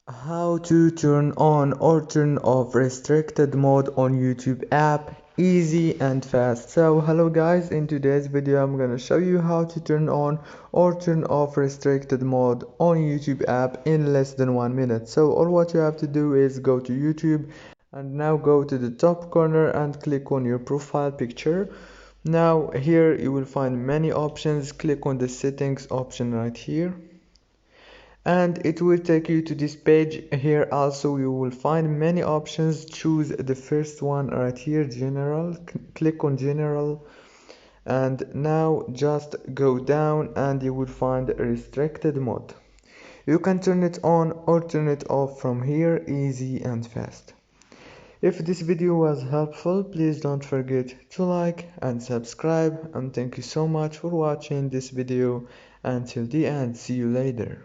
How to turn on or turn off restricted mode on YouTube app, easy and fast. So hello guys, in today's video I'm gonna show you how to turn on or turn off restricted mode on YouTube app in less than 1 minute. So all what you have to do is go to YouTube and now go to the top corner and click on your profile picture. Now here you will find many options. Click on the settings option right here and it will take you to this page. Here also you will find many options. Choose the first one right here, general. Click on general and now just go down and you will find restricted mode. You can turn it on or turn it off from here, easy and fast. If this video was helpful, please don't forget to like and subscribe, and thank you so much for watching this video until the end. See you later.